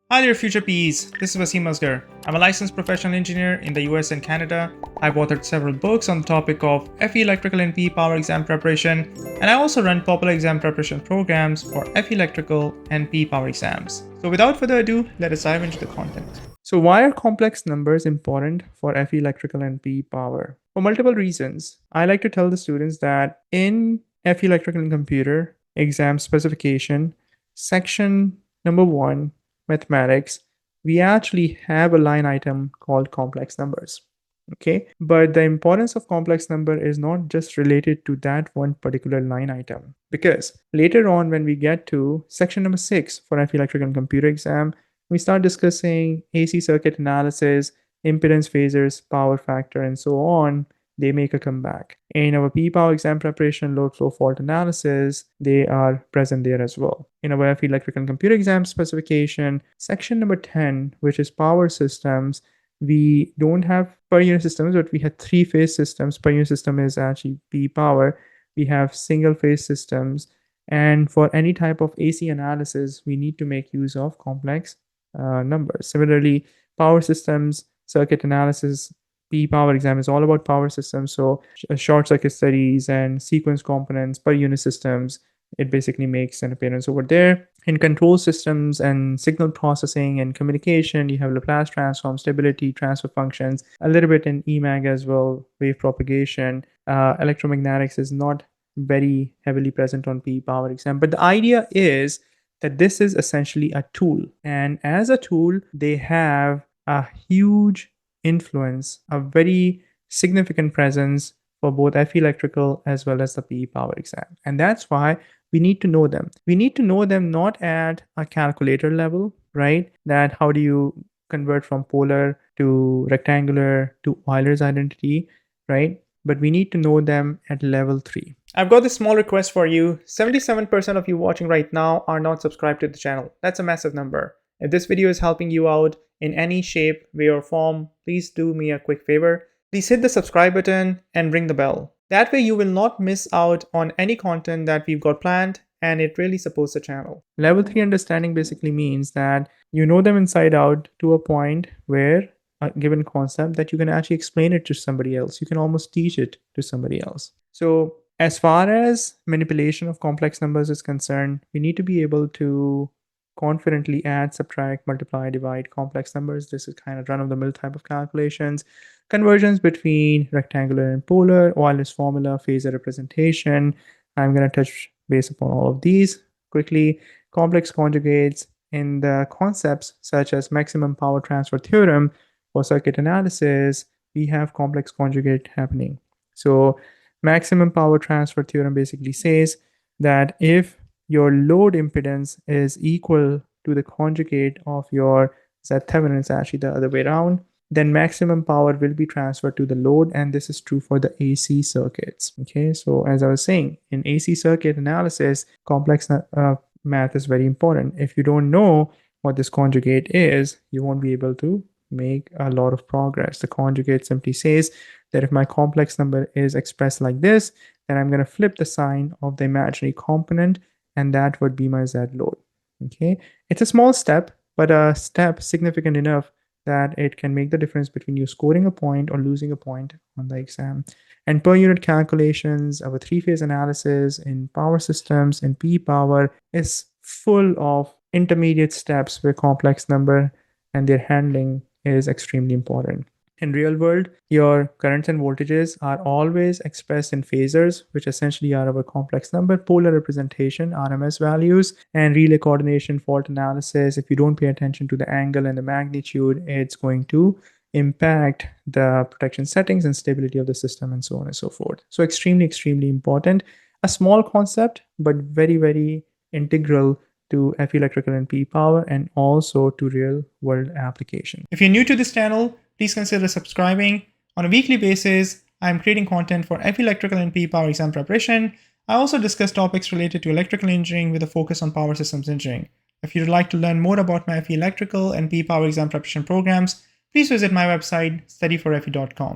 Hi there, future PEs. This is Wasim Asgar. I'm a licensed professional engineer in the US and Canada. I've authored several books on the topic of FE electrical and PE power exam preparation, and I also run popular exam preparation programs for FE electrical and PE power exams. So without further ado, let us dive into the content. So why are complex numbers important for FE electrical and PE power? For multiple reasons. I like to tell the students that in FE electrical and computer exam specification, section number 1, mathematics, we actually have a line item called complex numbers. Okay, but the importance of complex number is not just related to that one particular line item, because later on when we get to section number 6 for FE electrical and computer exam, we start discussing AC circuit analysis, impedance, phasors, power factor, and so on. They make a comeback. In our P power exam preparation, load flow fault analysis, they are present there as well. In our FE electrical and computer exam specification, section number 10, which is power systems, we don't have per unit systems, but we have three-phase systems. Per unit system is actually P power. We have single-phase systems. And for any type of AC analysis, we need to make use of complex numbers. Similarly, power systems, circuit analysis, P power exam is all about power systems. So short circuit studies and sequence components, per unit systems, it basically makes an appearance over there. In control systems and signal processing and communication, you have Laplace transform, stability, transfer functions, a little bit in EMAG as well, wave propagation. Electromagnetics is not very heavily present on P power exam, but the idea is that this is essentially a tool, and as a tool they have a huge influence, a very significant presence for both FE electrical as well as the PE power exam. And that's why we need to know them. We need to know them not at a calculator level, right? That how do you convert from polar to rectangular to Euler's identity, right? But we need to know them at level 3. I've got this small request for you. 77% of you watching right now are not subscribed to the channel. That's a massive number. If this video is helping you out in any shape, way, or form, please do me a quick favor. Please hit the subscribe button and ring the bell. That way you will not miss out on any content that we've got planned, and it really supports the channel. Level 3 understanding basically means that you know them inside out to a point where a given concept that you can actually explain it to somebody else. You can almost teach it to somebody else. So as far as manipulation of complex numbers is concerned, we need to be able to confidently add, subtract, multiply, divide complex numbers. This is kind of run-of-the-mill type of calculations. Conversions between rectangular and polar, Euler's formula, phasor representation. I'm going to touch base upon all of these quickly. Complex conjugates in the concepts such as maximum power transfer theorem for circuit analysis, we have complex conjugate happening. So maximum power transfer theorem basically says that if your load impedance is equal to the conjugate of your Z Thevenin, it's actually the other way around, then maximum power will be transferred to the load, and this is true for the AC circuits. Okay, so as I was saying, in AC circuit analysis, complex math is very important. If you don't know what this conjugate is, you won't be able to make a lot of progress. The conjugate simply says that if my complex number is expressed like this, then I'm going to flip the sign of the imaginary component, and that would be my Z load. Okay, it's a small step, but a step significant enough that it can make the difference between you scoring a point or losing a point on the exam. And per unit calculations, our three-phase analysis in power systems and P power is full of intermediate steps where complex number and their handling is extremely important. In real world, your currents and voltages are always expressed in phasors, which essentially are our complex number, polar representation, RMS values, and relay coordination, fault analysis. If you don't pay attention to the angle and the magnitude, it's going to impact the protection settings and stability of the system and so on and so forth. So extremely, extremely important. A small concept, but very, very integral to FE electrical and P power, and also to real world application. If you're new to this channel, please consider subscribing. On a weekly basis, I'm creating content for FE electrical and P power exam preparation. I also discuss topics related to electrical engineering with a focus on power systems engineering. If you'd like to learn more about my FE electrical and P power exam preparation programs, please visit my website, studyforfe.com.